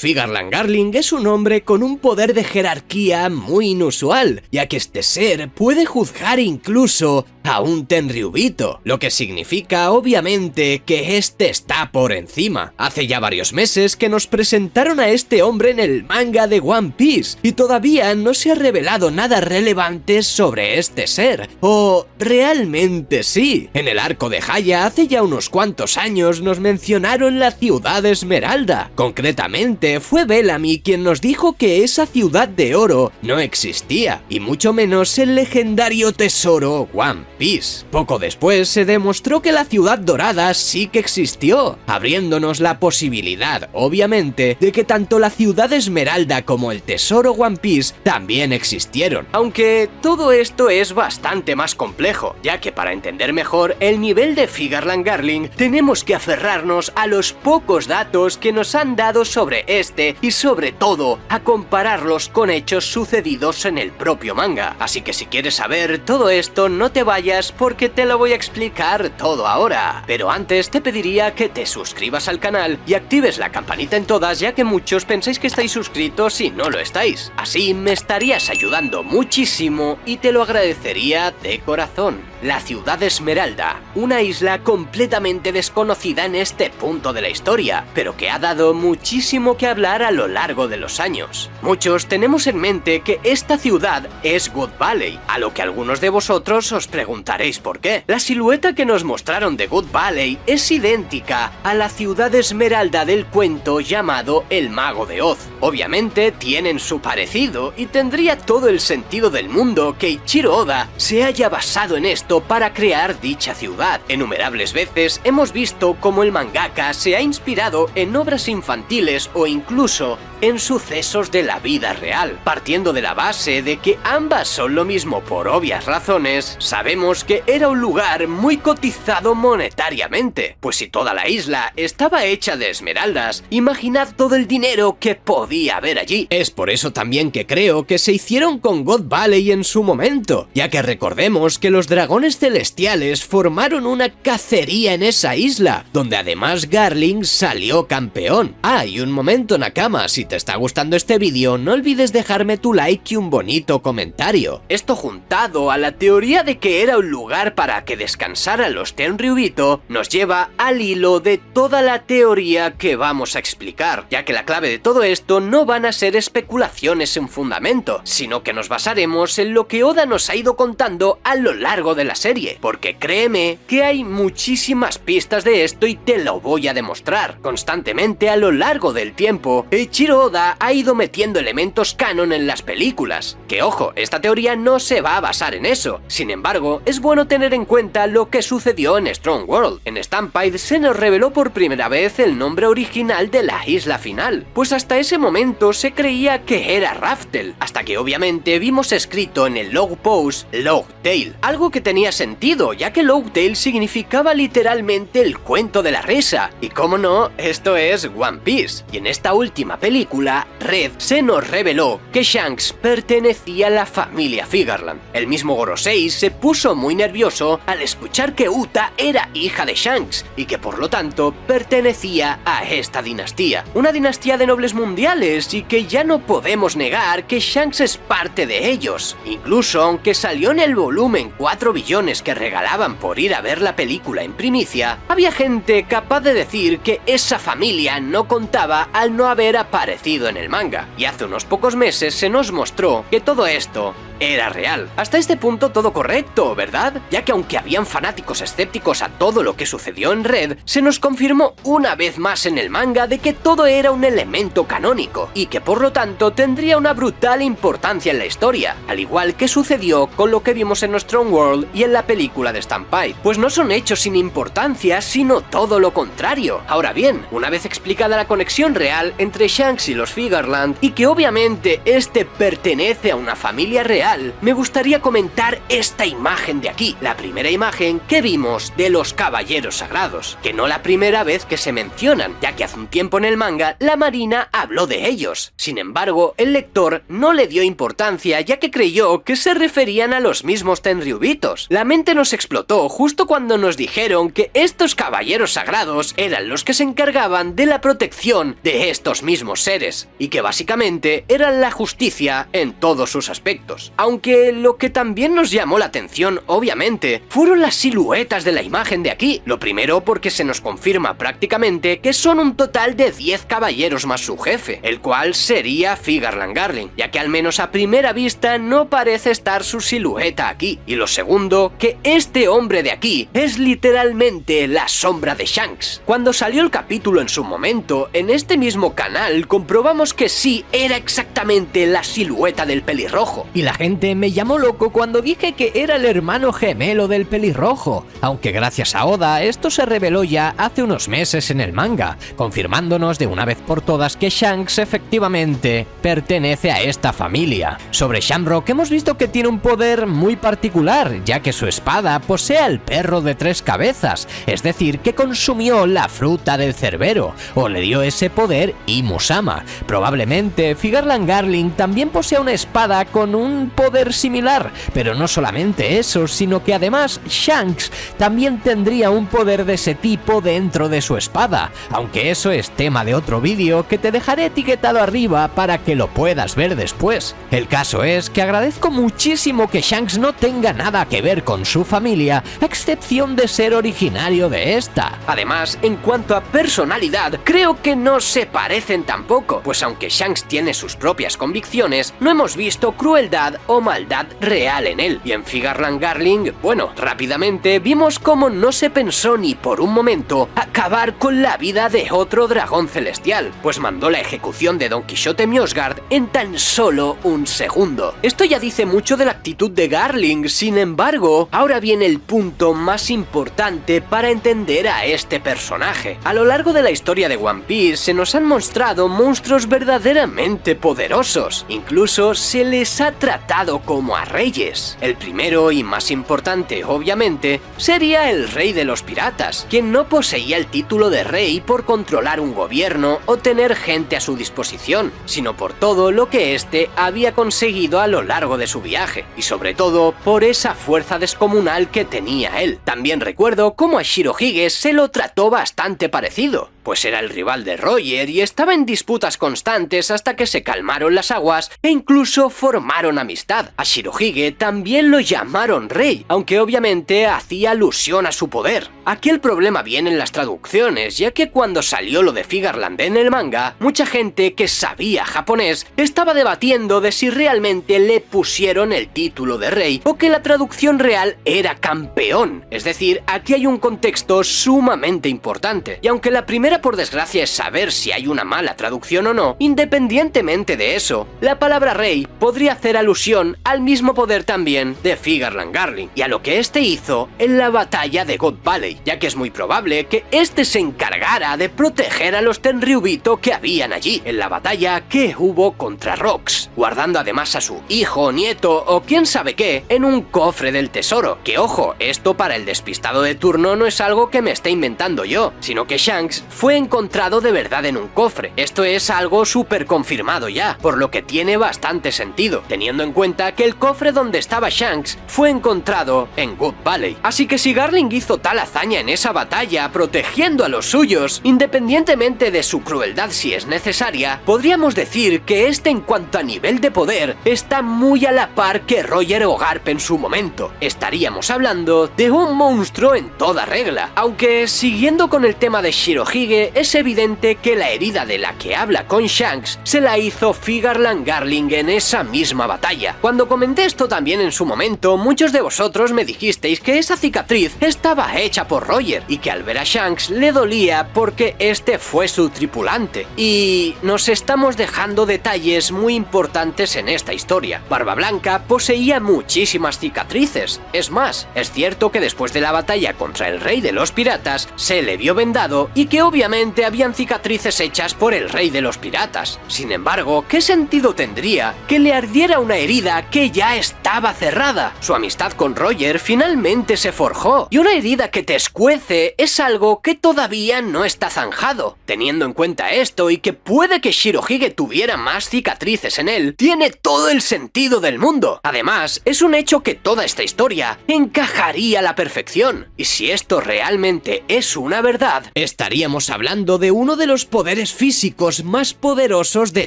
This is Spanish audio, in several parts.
Figarland Garling es un hombre con un poder de jerarquía muy inusual, ya que este ser puede juzgar incluso a un Tenryubito, lo que significa obviamente que este está por encima. Hace ya varios meses que nos presentaron a este hombre en el manga de One Piece y todavía no se ha revelado nada relevante sobre este ser, o realmente sí. En el arco de Haya hace ya unos cuantos años nos mencionaron la ciudad Esmeralda. Concretamente fue Bellamy quien nos dijo que esa ciudad de oro no existía, y mucho menos el legendario tesoro One Piece. Poco después se demostró que la ciudad dorada sí que existió, abriéndonos la posibilidad, obviamente, de que tanto la ciudad Esmeralda como el tesoro One Piece también existieron. Aunque todo esto es bastante más complejo, ya que para entender mejor el nivel de Figarland Garling tenemos que aferrarnos a los pocos datos que nos han dado sobre este y sobre todo a compararlos con hechos sucedidos en el propio manga. Así que si quieres saber todo esto no te vayas porque te lo voy a explicar todo ahora. Pero antes te pediría que te suscribas al canal y actives la campanita en todas, ya que muchos pensáis que estáis suscritos y no lo estáis. Así me estarías ayudando muchísimo y te lo agradecería de corazón. La ciudad Esmeralda, una isla completamente desconocida en este punto de la historia, pero que ha dado muchísimo que hablar a lo largo de los años. Muchos tenemos en mente que esta ciudad es Good Valley, a lo que algunos de vosotros os preguntaréis por qué. La silueta que nos mostraron de Good Valley es idéntica a la ciudad Esmeralda del cuento llamado El Mago de Oz. Obviamente tienen su parecido y tendría todo el sentido del mundo que Eiichiro Oda se haya basado en esto para crear dicha ciudad. Innumerables veces hemos visto cómo el mangaka se ha inspirado en obras infantiles o incluso en sucesos de la vida real. Partiendo de la base de que ambas son lo mismo por obvias razones, sabemos que era un lugar muy cotizado monetariamente, pues si toda la isla estaba hecha de esmeraldas, imaginad todo el dinero que podía haber allí. Es por eso también que creo que se hicieron con God Valley en su momento, ya que recordemos que los dragones celestiales formaron una cacería en esa isla, donde además Garling salió campeón. Y un momento, Nakama, si te está gustando este vídeo, no olvides dejarme tu like y un bonito comentario. Esto juntado a la teoría de que era un lugar para que descansaran los Tenryubito, nos lleva al hilo de toda la teoría que vamos a explicar, ya que la clave de todo esto no van a ser especulaciones sin fundamento, sino que nos basaremos en lo que Oda nos ha ido contando a lo largo de la serie, porque créeme que hay muchísimas pistas de esto y te lo voy a demostrar. Constantemente a lo largo del tiempo, Eiichiro Oda ha ido metiendo elementos canon en las películas, que ojo, esta teoría no se va a basar en eso. Sin embargo, es bueno tener en cuenta lo que sucedió en Strong World. En Stampede se nos reveló por primera vez el nombre original de la isla final, pues hasta ese momento se creía que era Raftel, hasta que obviamente vimos escrito en el log post Logtail, algo que tenía sentido, ya que Logtail significaba literalmente el cuento de la risa, y como no, esto es One Piece. Y en esta última película, Red se nos reveló que Shanks pertenecía a la familia Figarland. El mismo Gorosei se puso muy nervioso al escuchar que Uta era hija de Shanks, y que por lo tanto pertenecía a esta dinastía. Una dinastía de nobles mundiales, y que ya no podemos negar que Shanks es parte de ellos. Incluso aunque salió en el volumen 4 billones que regalaban por ir a ver la película en primicia, había gente capaz de decir que esa familia no contaba al no haber aparecido en el manga. Y hace unos pocos meses se nos mostró que todo esto era real. Hasta este punto todo correcto, ¿verdad? Ya que aunque habían fanáticos escépticos a todo lo que sucedió en Red, se nos confirmó una vez más en el manga de que todo era un elemento canónico, y que por lo tanto tendría una brutal importancia en la historia, al igual que sucedió con lo que vimos en Strong World y en la película de Stampede, pues no son hechos sin importancia, sino todo lo contrario. Ahora bien, una vez explicada la conexión real entre Shanks y los Figarland, y que obviamente este pertenece a una familia real, tal, me gustaría comentar esta imagen de aquí, la primera imagen que vimos de los caballeros sagrados, que no la primera vez que se mencionan, ya que hace un tiempo en el manga la Marina habló de ellos. Sin embargo, el lector no le dio importancia ya que creyó que se referían a los mismos Tenryubitos. La mente nos explotó justo cuando nos dijeron que estos caballeros sagrados eran los que se encargaban de la protección de estos mismos seres, y que básicamente eran la justicia en todos sus aspectos. Aunque lo que también nos llamó la atención, obviamente, fueron las siluetas de la imagen de aquí. Lo primero porque se nos confirma prácticamente que son un total de 10 caballeros más su jefe, el cual sería Figarland Garling, ya que al menos a primera vista no parece estar su silueta aquí. Y lo segundo, que este hombre de aquí es literalmente la sombra de Shanks. Cuando salió el capítulo en su momento, en este mismo canal comprobamos que sí era exactamente la silueta del pelirrojo. Y la gente me llamó loco cuando dije que era el hermano gemelo del pelirrojo, aunque gracias a Oda esto se reveló ya hace unos meses en el manga, confirmándonos de una vez por todas que Shanks efectivamente pertenece a esta familia. Sobre Shamrock hemos visto que tiene un poder muy particular, ya que su espada posee al perro de 3 cabezas, es decir, que consumió la fruta del cerbero, o le dio ese poder Imusama. Probablemente Figarland Garling también posea una espada con un poder similar, pero no solamente eso, sino que además Shanks también tendría un poder de ese tipo dentro de su espada, aunque eso es tema de otro vídeo que te dejaré etiquetado arriba para que lo puedas ver después. El caso es que agradezco muchísimo que Shanks no tenga nada que ver con su familia, a excepción de ser originario de esta. Además, en cuanto a personalidad, creo que no se parecen tampoco, pues aunque Shanks tiene sus propias convicciones, no hemos visto crueldad o maldad real en él. Y en Figarland Garling, bueno, rápidamente vimos cómo no se pensó ni por un momento acabar con la vida de otro dragón celestial, pues mandó la ejecución de Don Quijote Mjosgard en tan solo un segundo. Esto ya dice mucho de la actitud de Garling. Sin embargo, ahora viene el punto más importante para entender a este personaje. A lo largo de la historia de One Piece se nos han mostrado monstruos verdaderamente poderosos, incluso se les ha tratado como a reyes. El primero y más importante, obviamente, sería el rey de los piratas, quien no poseía el título de rey por controlar un gobierno o tener gente a su disposición, sino por todo lo que éste había conseguido a lo largo de su viaje, y sobre todo por esa fuerza descomunal que tenía él. También recuerdo cómo a Shirohige se lo trató bastante parecido, pues era el rival de Roger y estaba en disputas constantes hasta que se calmaron las aguas e incluso formaron amistad. A Shirohige también lo llamaron rey, aunque obviamente hacía alusión a su poder. Aquí el problema viene en las traducciones, ya que cuando salió lo de Figarland en el manga, mucha gente que sabía japonés estaba debatiendo de si realmente le pusieron el título de rey o que la traducción real era campeón. Es decir, aquí hay un contexto sumamente importante, y aunque la primera por desgracia es saber si hay una mala traducción o no, independientemente de eso, la palabra rey podría hacer alusión al mismo poder también de Figarland Garling y a lo que este hizo en la batalla de God Valley, ya que es muy probable que este se encargara de proteger a los Tenryubito que habían allí en la batalla que hubo contra Rox, guardando además a su hijo, nieto o quién sabe qué en un cofre del tesoro, que ojo, esto para el despistado de turno no es algo que me esté inventando yo, sino que Shanks fue encontrado de verdad en un cofre. Esto es algo súper confirmado ya, por lo que tiene bastante sentido, teniendo en cuenta que el cofre donde estaba Shanks fue encontrado en Good Valley. Así que si Garling hizo tal hazaña en esa batalla protegiendo a los suyos, independientemente de su crueldad si es necesaria, podríamos decir que este en cuanto a nivel de poder está muy a la par que Roger o Garp en su momento. Estaríamos hablando de un monstruo en toda regla, aunque siguiendo con el tema de Shirohige, es evidente que la herida de la que habla con Shanks se la hizo Figarland Garling en esa misma batalla. Cuando comenté esto también en su momento, muchos de vosotros me dijisteis que esa cicatriz estaba hecha por Roger y que al ver a Shanks le dolía porque este fue su tripulante. Y nos estamos dejando detalles muy importantes en esta historia. Barba Blanca poseía muchísimas cicatrices. Es más, es cierto que después de la batalla contra el rey de los piratas se le vio vendado y que obviamente obviamente habían cicatrices hechas por el rey de los piratas. Sin embargo, ¿qué sentido tendría que le ardiera una herida que ya estaba cerrada? Su amistad con Roger finalmente se forjó, y una herida que te escuece es algo que todavía no está zanjado. Teniendo en cuenta esto y que puede que Shirohige tuviera más cicatrices en él, tiene todo el sentido del mundo. Además, es un hecho que toda esta historia encajaría a la perfección. Y si esto realmente es una verdad, estaríamos hablando de uno de los poderes físicos más poderosos de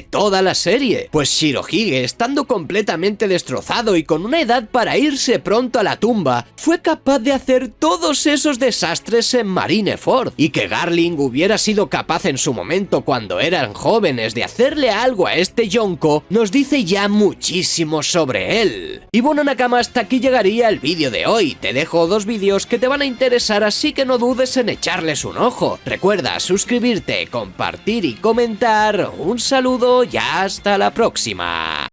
toda la serie. Pues Shirohige, estando completamente destrozado y con una edad para irse pronto a la tumba, fue capaz de hacer todos esos desastres en Marineford. Y que Garling hubiera sido capaz en su momento cuando eran jóvenes de hacerle algo a este Yonko, nos dice ya muchísimo sobre él. Y bueno, Nakama, hasta aquí llegaría el vídeo de hoy. Te dejo dos vídeos que te van a interesar, así que no dudes en echarles un ojo. Recuerda suscribirte, compartir y comentar. Un saludo y hasta la próxima.